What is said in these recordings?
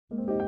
In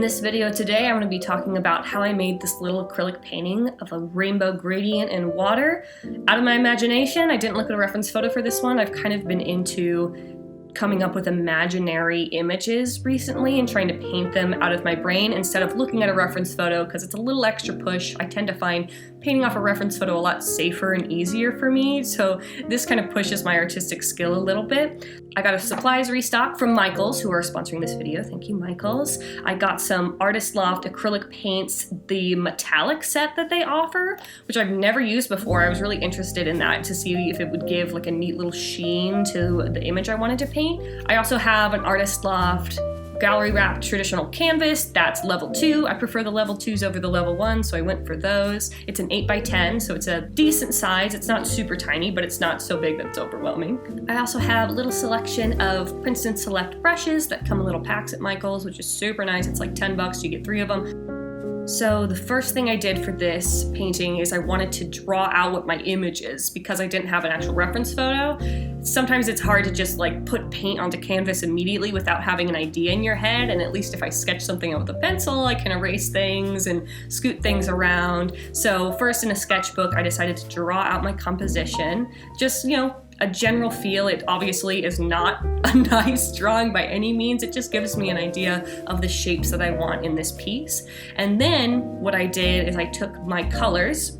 this video today, I'm going to be talking about how I made this little acrylic painting of a rainbow gradient in water out of my imagination. I didn't look at a reference photo for this one. I've kind of been into coming up with imaginary images recently and trying to paint them out of my brain instead of looking at a reference photo because it's a little extra push. I tend to find painting off a reference photo a lot safer and easier for me, so this kind of pushes my artistic skill a little bit. I got a supplies restock from Michaels, who are sponsoring this video. Thank you, Michaels. I got some Artist Loft acrylic paints, the metallic set that they offer, which I've never used before. I was really interested in that to see if it would give like a neat little sheen to the image I wanted to paint. I also have an Artist Loft gallery wrapped traditional canvas. That's level 2. I prefer the level 2s over the level 1, so I went for those. It's an 8x10, so it's a decent size. It's not super tiny, but it's not so big that it's overwhelming. I also have a little selection of Princeton Select brushes that come in little packs at Michaels, which is super nice. It's like $10, you get 3 of them. So the first thing I did for this painting is I wanted to draw out what my image is because I didn't have an actual reference photo. Sometimes it's hard to just like put paint onto canvas immediately without having an idea in your head, and at least if I sketch something out with a pencil, I can erase things and scoot things around. So first in a sketchbook, I decided to draw out my composition, just, a general feel. It obviously is not a nice drawing by any means. It just gives me an idea of the shapes that I want in this piece. And then what I did is I took my colors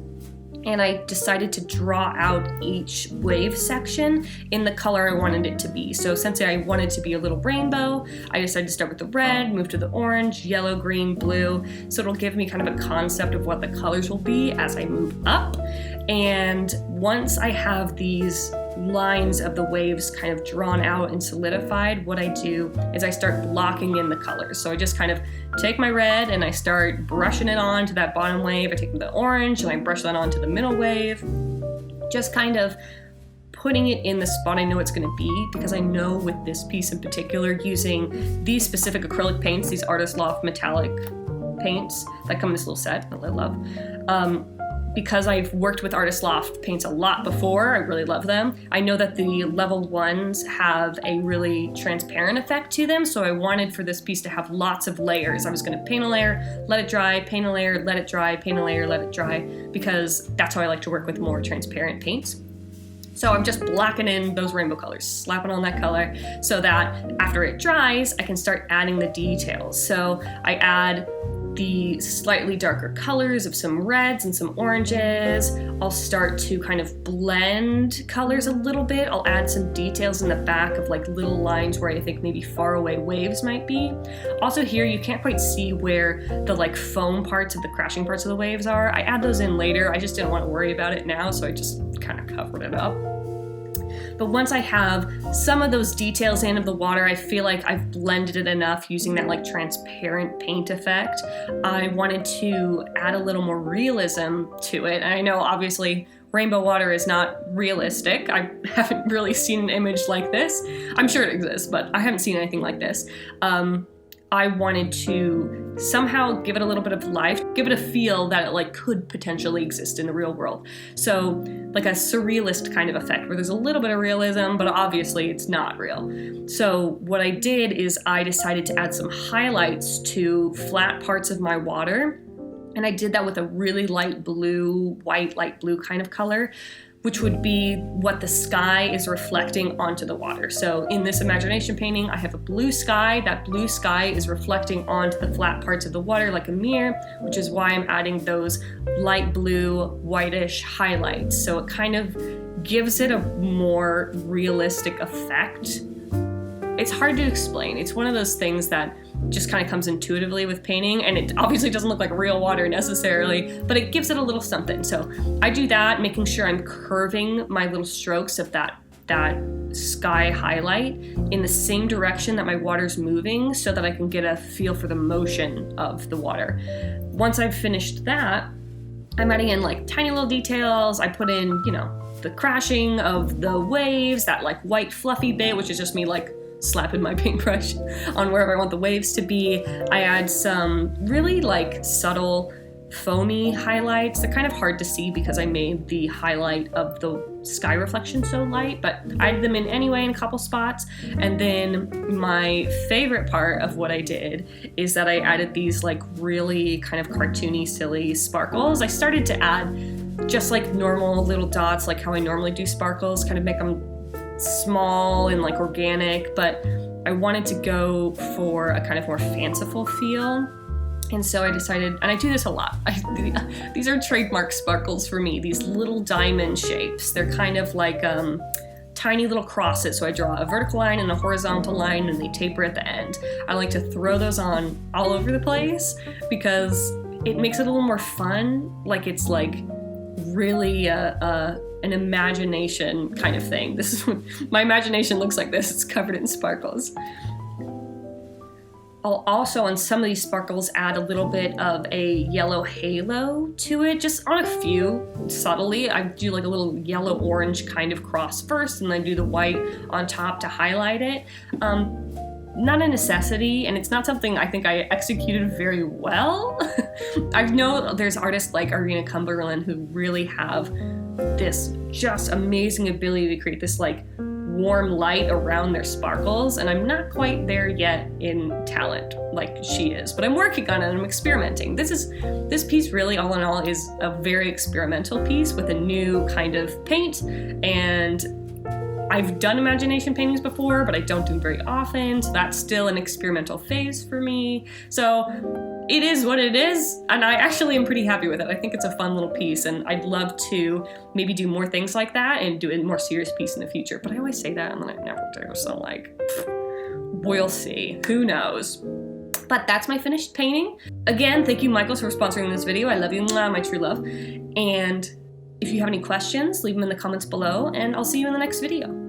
and I decided to draw out each wave section in the color I wanted it to be. So since I wanted to be a little rainbow, I decided to start with the red, move to the orange, yellow, green, blue. So it'll give me kind of a concept of what the colors will be as I move up. And once I have these lines of the waves kind of drawn out and solidified, what I do is I start blocking in the colors. So I just kind of take my red and I start brushing it on to that bottom wave. I take the orange and I brush that onto the middle wave, just kind of putting it in the spot I know it's going to be, because I know with this piece in particular, using these specific acrylic paints, these Artist Loft metallic paints that come in this little set that I love, because I've worked with Artist Loft paints a lot before, I really love them. I know that the level 1s have a really transparent effect to them, so I wanted for this piece to have lots of layers. I was gonna paint a layer, let it dry, paint a layer, let it dry, paint a layer, let it dry, because that's how I like to work with more transparent paints. So I'm just blacking in those rainbow colors, slapping on that color, so that after it dries, I can start adding the details. So I add the slightly darker colors of some reds and some oranges. I'll start to kind of blend colors a little bit. I'll add some details in the back of like little lines where I think maybe far away waves might be. Also here, you can't quite see where the like foam parts of the crashing parts of the waves are. I add those in later. I just didn't want to worry about it now, so I just kind of covered it up. But once I have some of those details in of the water, I feel like I've blended it enough using that like transparent paint effect. I wanted to add a little more realism to it. And I know obviously rainbow water is not realistic. I haven't really seen an image like this. I'm sure it exists, but I haven't seen anything like this. I wanted to somehow give it a little bit of life, give it a feel that it like could potentially exist in the real world. So like a surrealist kind of effect where there's a little bit of realism, but obviously it's not real. So what I did is I decided to add some highlights to flat parts of my water. And I did that with a really light blue, white, light blue kind of color, which would be what the sky is reflecting onto the water. So in this imagination painting, I have a blue sky. That blue sky is reflecting onto the flat parts of the water like a mirror, which is why I'm adding those light blue, whitish highlights. So it kind of gives it a more realistic effect. It's hard to explain. It's one of those things that just kind of comes intuitively with painting, and it obviously doesn't look like real water necessarily, but it gives it a little something. So I do that, making sure I'm curving my little strokes of that sky highlight in the same direction that my water's moving so that I can get a feel for the motion of the water. Once I've finished that, I'm adding in like tiny little details. I put in, the crashing of the waves, that like white fluffy bit, which is just me like slapping my paintbrush on wherever I want the waves to be. I add some really like subtle foamy highlights. They're kind of hard to see because I made the highlight of the sky reflection so light, but I added them in anyway in a couple spots. And then my favorite part of what I did is that I added these like really kind of cartoony, silly sparkles. I started to add just like normal little dots, like how I normally do sparkles, kind of make them small and like organic, but I wanted to go for a kind of more fanciful feel. And so I decided, and I do this a lot, these are trademark sparkles for me, these little diamond shapes. They're kind of like tiny little crosses. So I draw a vertical line and a horizontal line and they taper at the end. I like to throw those on all over the place because it makes it a little more fun. Like it's like really an imagination kind of thing. This is my imagination looks like this. It's covered in sparkles. I'll also, on some of these sparkles, add a little bit of a yellow halo to it, just on a few, subtly. I do like a little yellow-orange kind of cross first, and then do the white on top to highlight it. Not a necessity, and it's not something I think I executed very well. I know there's artists like Arena Cumberland who really have this just amazing ability to create this like warm light around their sparkles, and I'm not quite there yet in talent like she is, but I'm working on it and I'm experimenting. This piece really, all in all, is a very experimental piece with a new kind of paint, and I've done imagination paintings before, but I don't do them very often, so that's still an experimental phase for me. So it is what it is, and I actually am pretty happy with it. I think it's a fun little piece, and I'd love to maybe do more things like that and do a more serious piece in the future. But I always say that, and then I never do, so like, we'll see. Who knows? But that's my finished painting. Again, thank you, Michaels, for sponsoring this video. I love you, my true love. And if you have any questions, leave them in the comments below, and I'll see you in the next video.